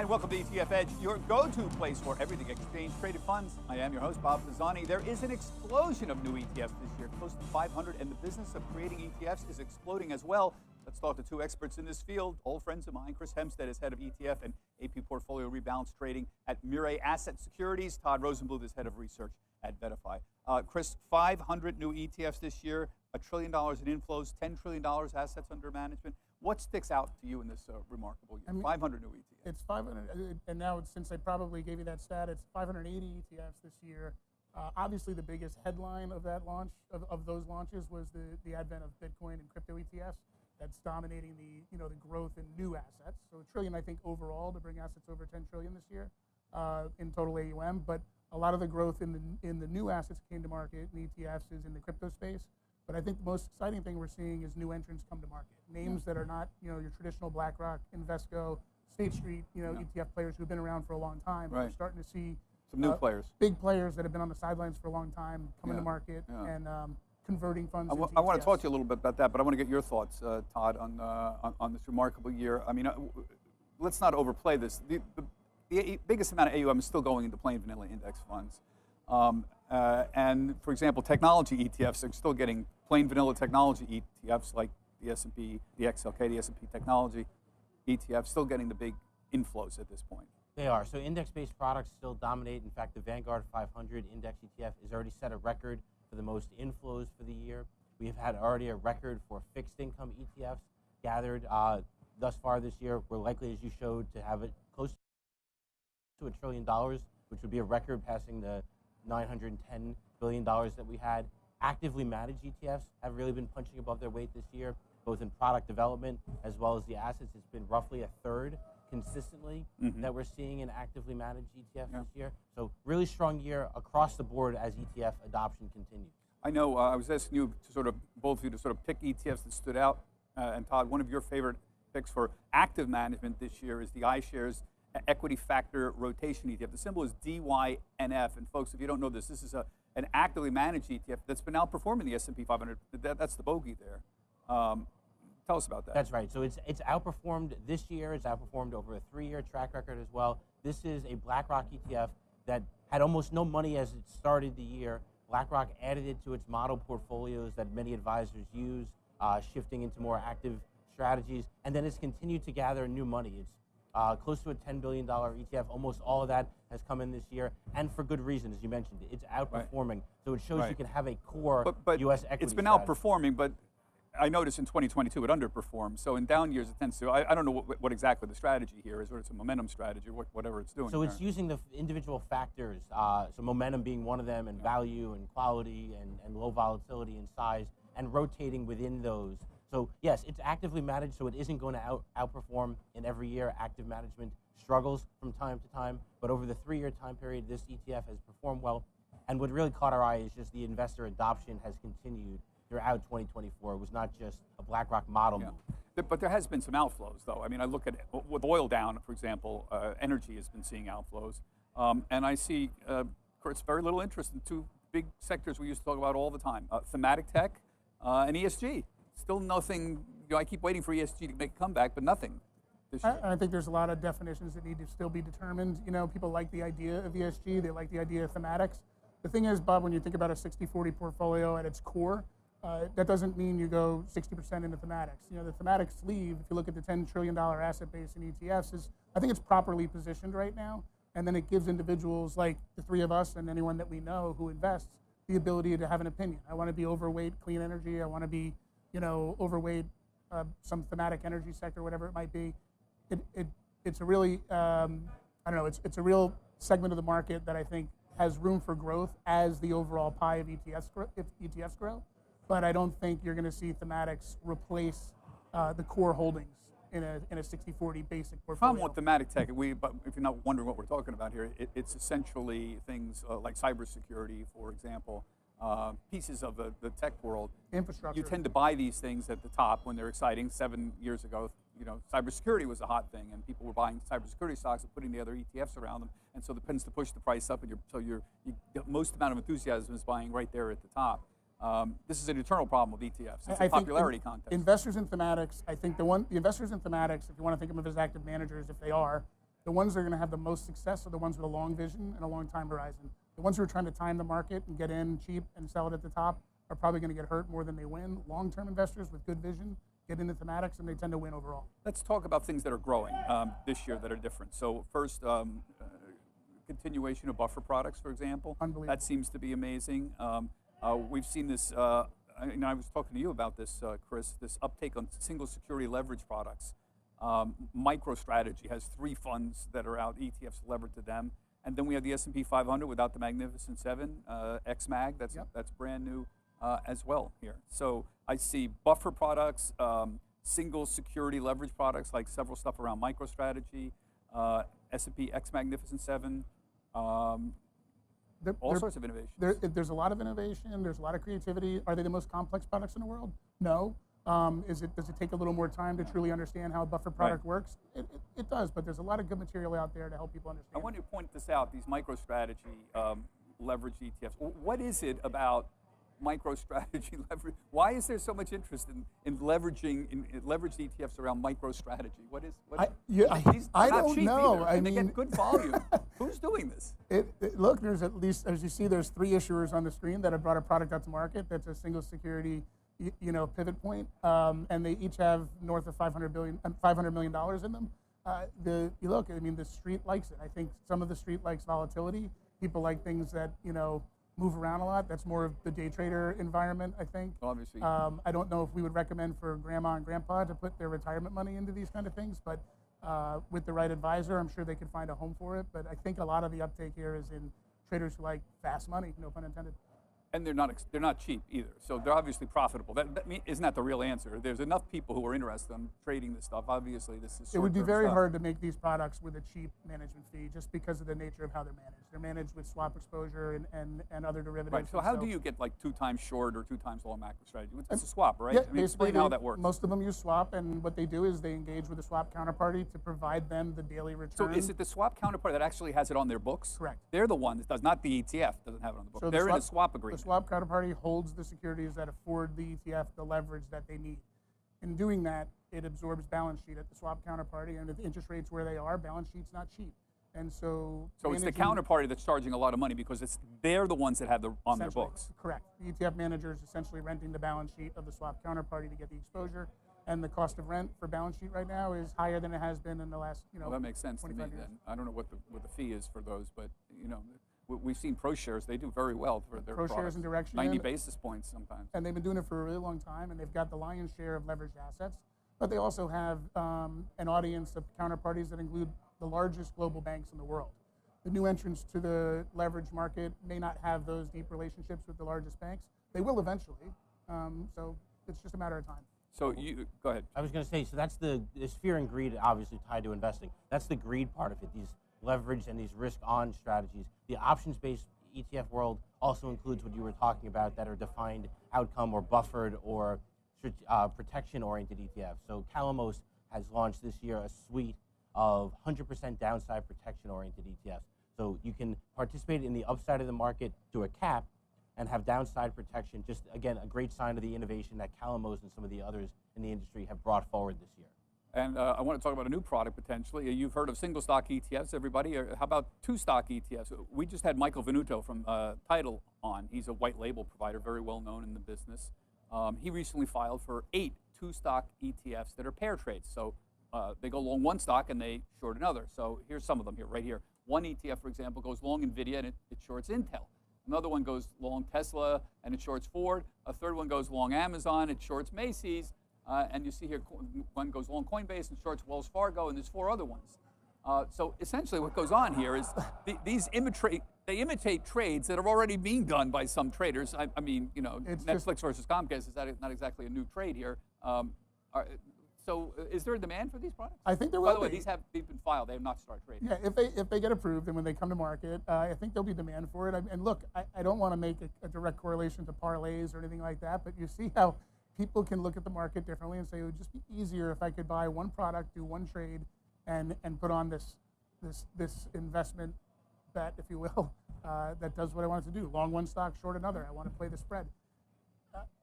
And welcome to ETF Edge, your go-to place for everything exchange-traded funds. I am your host, Bob Pisani. There is an explosion of new ETFs this year, close to 500, and the business of creating ETFs is exploding as well. Let's talk to two experts in this field, old friends of mine. Chris Hempstead is head of ETF and AP Portfolio Rebalance Trading at Mirae Asset Securities. Todd Rosenbluth is head of research at VettaFi. Chris, 500 new ETFs this year, $1 trillion in inflows, $10 trillion assets under management. What sticks out to you in this remarkable year? 500 new ETFs. It's 500, and now since I probably gave you that stat, it's 580 ETFs this year. Obviously, the biggest headline of that launch, of those launches, was the advent of Bitcoin and crypto ETFs. That's dominating the growth in new assets. So $1 trillion, I think, overall to bring assets over 10 trillion this year in total AUM. But a lot of the growth in the new assets came to market in ETFs is in the crypto space. But I think the most exciting thing we're seeing is new entrants come to market. Names that are not, your traditional BlackRock, Invesco, State Street, ETF players who've been around for a long time. Right. We're starting to see some new players, big players that have been on the sidelines for a long time, coming to market and converting funds. I want to talk to you a little bit about that, but I want to get your thoughts, Todd, on this remarkable year. I mean, let's not overplay this. The biggest amount of AUM is still going into plain vanilla index funds. And for example, technology ETFs are still getting plain vanilla technology ETFs like the S&P, the XLK, the S&P technology ETFs, still getting the big inflows at this point. They are. So index-based products still dominate. In fact, the Vanguard 500 index ETF has already set a record for the most inflows for the year. We have had already a record for fixed income ETFs gathered thus far this year. We're likely, as you showed, to have it close to $1 trillion, which would be a record, passing the $910 billion that we had. Actively managed ETFs have really been punching above their weight this year, both in product development as well as the assets. It's been roughly a third consistently that we're seeing in actively managed ETFs this year. So really strong year across the board as ETF adoption continues. I know I was asking you to both of you to pick ETFs that stood out. And Todd, one of your favorite picks for active management this year is the iShares Equity Factor Rotation ETF. The symbol is DYNF. And folks, if you don't know this, this is an actively managed ETF that's been outperforming the S&P 500. That's the bogey there. Tell us about that. That's right. So it's outperformed this year. It's outperformed over a 3-year track record as well. This is a BlackRock ETF that had almost no money as it started the year. BlackRock added it to its model portfolios that many advisors use, shifting into more active strategies. And then it's continued to gather new money. It's close to a $10 billion ETF. Almost all of that has come in this year, and for good reason, as you mentioned. It's outperforming. Right. So it shows you can have a core U.S. equity It's been strategy. Outperforming, but I noticed in 2022 it underperformed. So in down years it tends to. I don't know what exactly the strategy here is, or it's a momentum strategy, or whatever it's doing. So it's using the individual factors, so momentum being one of them, and value and quality and low volatility and size, and rotating within those. So yes, it's actively managed, so it isn't going to outperform in every year. Active management struggles from time to time, but over the 3-year time period, this ETF has performed well. And what really caught our eye is just the investor adoption has continued throughout 2024. It was not just a BlackRock model move. But there has been some outflows, though. I mean, I look at it, with oil down, for example, energy has been seeing outflows. And I see, of course, very little interest in two big sectors we used to talk about all the time, thematic tech and ESG. Still nothing. I keep waiting for ESG to make a comeback, but nothing this year. I think there's a lot of definitions that need to still be determined. People like the idea of ESG. They like the idea of thematics. The thing is, Bob, when you think about a 60-40 portfolio at its core, that doesn't mean you go 60% into thematics. The thematic sleeve, if you look at the $10 trillion asset base in ETFs, I think it's properly positioned right now. And then it gives individuals like the three of us and anyone that we know who invests the ability to have an opinion. I want to be overweight clean energy. I want to be overweight some thematic energy sector, whatever it might be. It's a really, it's a real segment of the market that I think has room for growth as the overall pie of ETFs grow. But I don't think you're going to see thematics replace the core holdings in a 60-40 basic portfolio. Problem with thematic tech, but if you're not wondering what we're talking about here, it's essentially things like cybersecurity, for example. Pieces of the tech world. Infrastructure. You tend to buy these things at the top when they're exciting. 7 years ago, cybersecurity was a hot thing, and people were buying cybersecurity stocks and putting together ETFs around them, and so it tends to push the price up, and the most amount of enthusiasm is buying right there at the top. This is an eternal problem with ETFs. It's a popularity contest. Investors in thematics, I think the investors in thematics, if you want to think of them as active managers, if they are, The ones that are going to have the most success are the ones with a long vision and a long time horizon. The ones who are trying to time the market and get in cheap and sell it at the top are probably going to get hurt more than they win. Long-term investors with good vision get into thematics, and they tend to win overall. Let's talk about things that are growing this year that are different. So first, continuation of buffer products, for example. Unbelievable. That seems to be amazing. We've seen this, and I was talking to you about this, Chris, this uptake on single security leverage products. MicroStrategy has 3 funds that are out, ETFs levered to them. And then we have the S&P 500 without the Magnificent Seven, XMAG, that's brand new as well here. So I see buffer products, single security leverage products, like several stuff around MicroStrategy, S&P X Magnificent Seven, all sorts of innovation. There's a lot of innovation. There's a lot of creativity. Are they the most complex products in the world? No. Does it take a little more time to truly understand how a buffer product works? It does, but there's a lot of good material out there to help people understand. I want you to point this out, these MicroStrategy leverage ETFs. What is it about MicroStrategy leverage? Why is there so much interest in leveraged ETFs around MicroStrategy? I don't know. And they get good volume. Who's doing this? Look, there's at least, as you see, there's 3 issuers on the screen that have brought a product out to market that's a single security, pivot point, and they each have north of $500 million in them. The street likes it. I think some of the street likes volatility. People like things that move around a lot. That's more of the day trader environment, I think. Obviously. I don't know if we would recommend for grandma and grandpa to put their retirement money into these kind of things, but with the right advisor, I'm sure they could find a home for it. But I think a lot of the uptake here is in traders who like fast money, no pun intended. And they're not cheap either, so they're obviously profitable. Isn't that the real answer? There's enough people who are interested in trading this stuff. Obviously, this is. It would be very hard to make these products with a cheap management fee, just because of the nature of how they're managed. They're managed with swap exposure and other derivatives. Right. So how do you get like 2 times short or 2 times long MicroStrategy? It's a swap, right? Yeah, explain how that works. Most of them use swap, and what they do is they engage with a swap counterparty to provide them the daily return. So is it the swap counterparty that actually has it on their books? Correct. They're the one that does, not the ETF doesn't have it on the books. So they're in a swap agreement. The swap counterparty holds the securities that afford the ETF the leverage that they need. In doing that, it absorbs balance sheet at the swap counterparty, and with interest rates where they are, balance sheet's not cheap. And so it's the counterparty that's charging a lot of money because they're the ones that have on their books. Correct. The ETF manager is essentially renting the balance sheet of the swap counterparty to get the exposure, and the cost of rent for balance sheet right now is higher than it has been in the last Well, that makes sense to me years. then. I don't know what the fee is for those, but we've seen ProShares, they do very well for their ProShares and Direction. 90 basis points sometimes. And they've been doing it for a really long time, and they've got the lion's share of leveraged assets. But they also have an audience of counterparties that include the largest global banks in the world. The new entrants to the leverage market may not have those deep relationships with the largest banks. They will eventually. So it's just a matter of time. So you go ahead. I was going to say, so that's the fear and greed, obviously tied to investing. That's the greed part of it. These leverage and these risk-on strategies. The options-based ETF world also includes what you were talking about, that are defined outcome or buffered or protection-oriented ETFs. So Calamos has launched this year a suite of 100% downside protection-oriented ETFs. So you can participate in the upside of the market to a cap and have downside protection. Just, again, a great sign of the innovation that Calamos and some of the others in the industry have brought forward this year. And I want to talk about a new product potentially. You've heard of single stock ETFs, everybody. How about 2 stock ETFs? We just had Michael Venuto from Tidal on. He's a white label provider, very well known in the business. He recently filed for 8 2-stock ETFs that are pair trades. So they go long one stock and they short another. So here's some of them here, right here. One ETF, for example, goes long NVIDIA and it shorts Intel. Another one goes long Tesla and it shorts Ford. A third one goes long Amazon, it shorts Macy's. And you see here, one goes long Coinbase and shorts Wells Fargo, and there's 4 other ones. So essentially what goes on here is these imitate trades that are already being done by some traders. I mean, Netflix versus Comcast is not exactly a new trade here. So is there a demand for these products? I think there will be. By the way, they've been filed. They have not started trading. Yeah, if they get approved and when they come to market, I think there'll be demand for it. And look, I don't want to make a direct correlation to parlays or anything like that, but you see how people can look at the market differently and say it would just be easier if I could buy one product, do one trade, and put on this investment bet, if you will, that does what I want it to do. Long one stock, short another. I want to play the spread.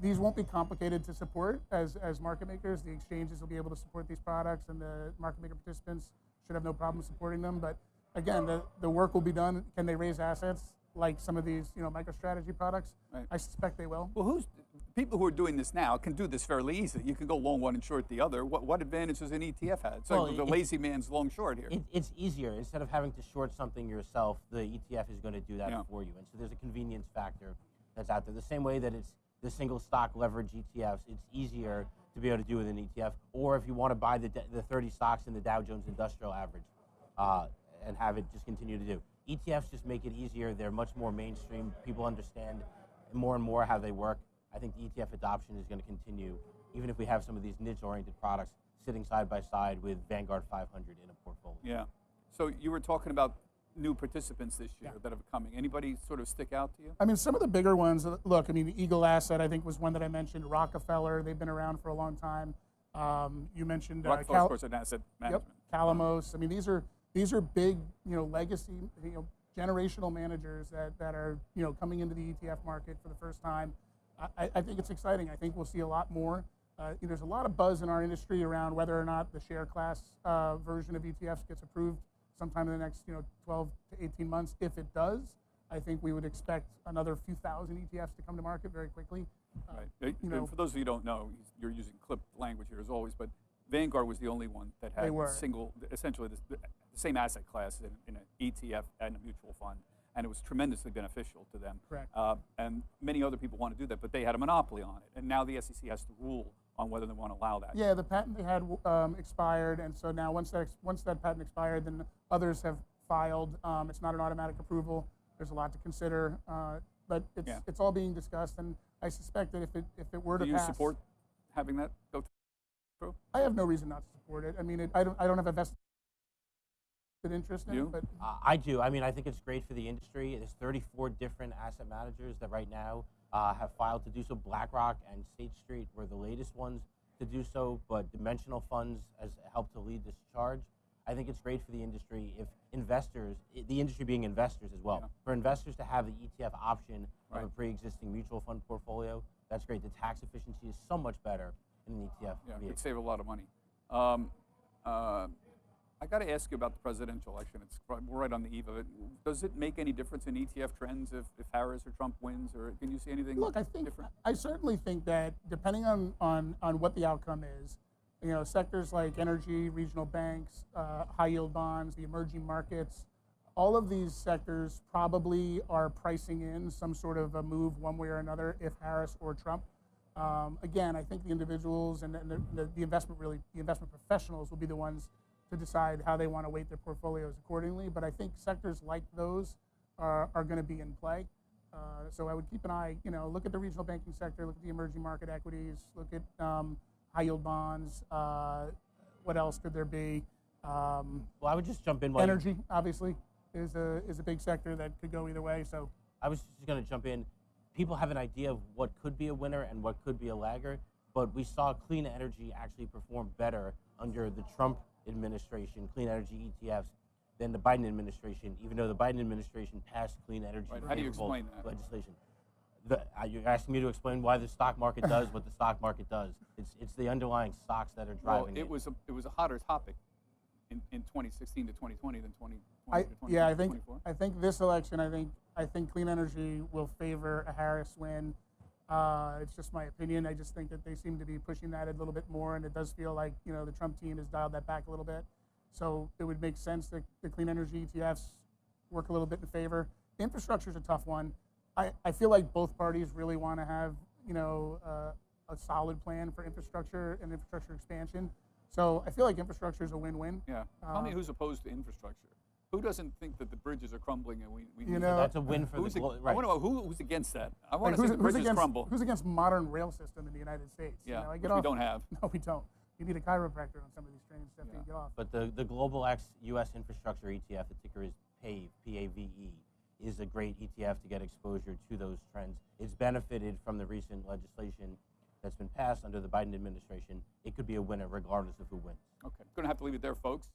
These won't be complicated to support as market makers. The exchanges will be able to support these products, and the market maker participants should have no problem supporting them. But again, the work will be done. Can they raise assets like some of these, MicroStrategy products? Right. I suspect they will. Well, people who are doing this now can do this fairly easily. You can go long one and short the other. What advantage does an ETF have? It's like the lazy man's long short here. It's easier. Instead of having to short something yourself, the ETF is going to do that for you. And so there's a convenience factor that's out there. The same way that it's the single stock leverage ETFs, it's easier to be able to do with an ETF. Or if you want to buy the 30 stocks in the Dow Jones Industrial Average and have it just continue to do. ETFs just make it easier. They're much more mainstream. People understand more and more how they work. I think the ETF adoption is going to continue, even if we have some of these niche-oriented products sitting side by side with Vanguard 500 in a portfolio. Yeah. So you were talking about new participants this year that are coming. Anybody sort of stick out to you? I mean, some of the bigger ones, look, Eagle Asset, I think, was one that I mentioned. Rockefeller, they've been around for a long time. You mentioned Rockefeller, of course, an asset management. Yep, Calamos. I mean, these are big, legacy, generational managers that are, coming into the ETF market for the first time. I think it's exciting. I think we'll see a lot more. There's a lot of buzz in our industry around whether or not the share class version of ETFs gets approved sometime in the next 12 to 18 months. If it does, I think we would expect another few thousand ETFs to come to market very quickly. Right. For those of you who don't know, you're using clipped language here as always, but Vanguard was the only one that had essentially the same asset class in an ETF and a mutual fund, and it was tremendously beneficial to them. Correct. And many other people want to do that, but they had a monopoly on it, and now the SEC has to rule on whether they want to allow that. Yeah, the patent they had expired, and so now once that patent expired, then others have filed. It's not an automatic approval. There's a lot to consider, but it's all being discussed, and I suspect that if it were to pass, do you support having that go through? I have no reason not to support it. I mean, I don't have a vested interest in it, but I do. I mean, I think it's great for the industry. There's 34 different asset managers that right now have filed to do so. BlackRock and State Street were the latest ones to do so, but Dimensional Funds has helped to lead this charge. I think it's great for the industry if investors, the industry being investors as well, for investors to have the ETF option of a pre-existing mutual fund portfolio. That's great. The tax efficiency is so much better in an ETF. Yeah, it would save a lot of money. I got to ask you about the presidential election. We're right on the eve of it. Does it make any difference in ETF trends if Harris or Trump wins, or can you see anything different? I certainly think that depending on what the outcome is, sectors like energy, regional banks, high yield bonds, the emerging markets, all of these sectors probably are pricing in some sort of a move one way or another if Harris or Trump. Again, I think the individuals and the investment professionals will be the ones to decide how they want to weight their portfolios accordingly. But I think sectors like those are going to be in play. So I would keep an eye, look at the regional banking sector, look at the emerging market equities, look at high yield bonds. What else could there be? Well, I would just jump in. Energy, obviously, is a big sector that could go either way. So I was just going to jump in. People have an idea of what could be a winner and what could be a laggard, but we saw clean energy actually perform better under the Trump administration, clean energy ETFs, than the Biden administration, even though the Biden administration passed clean energy How do you explain that? legislation. You're asking me to explain why the stock market does what the stock market does. It's the underlying stocks that are driving it. It was a hotter topic in 2016 to 2020 than 2020 to 2024. I think this election, I think clean energy will favor a Harris win. It's just my opinion. I just think that they seem to be pushing that a little bit more, and it does feel like the Trump team has dialed that back a little bit. So it would make sense that the clean energy ETFs work a little bit in favor. Infrastructure is a tough one. I feel like both parties really want to have a solid plan for infrastructure and infrastructure expansion. So I feel like infrastructure is a win-win. Yeah. Tell me who's opposed to infrastructure. Who doesn't think that the bridges are crumbling and we need that's a win for right. I want to know who's against that. I want to see the bridges crumble. Who's against modern rail system in the United States? Yeah, which we don't have. No, we don't. You need a chiropractor on some of these trains to get off. But the Global X U.S. Infrastructure ETF, the ticker is PAVE, P-A-V-E, is a great ETF to get exposure to those trends. It's benefited from the recent legislation that's been passed under the Biden administration. It could be a winner regardless of who wins. Okay, going to have to leave it there, folks.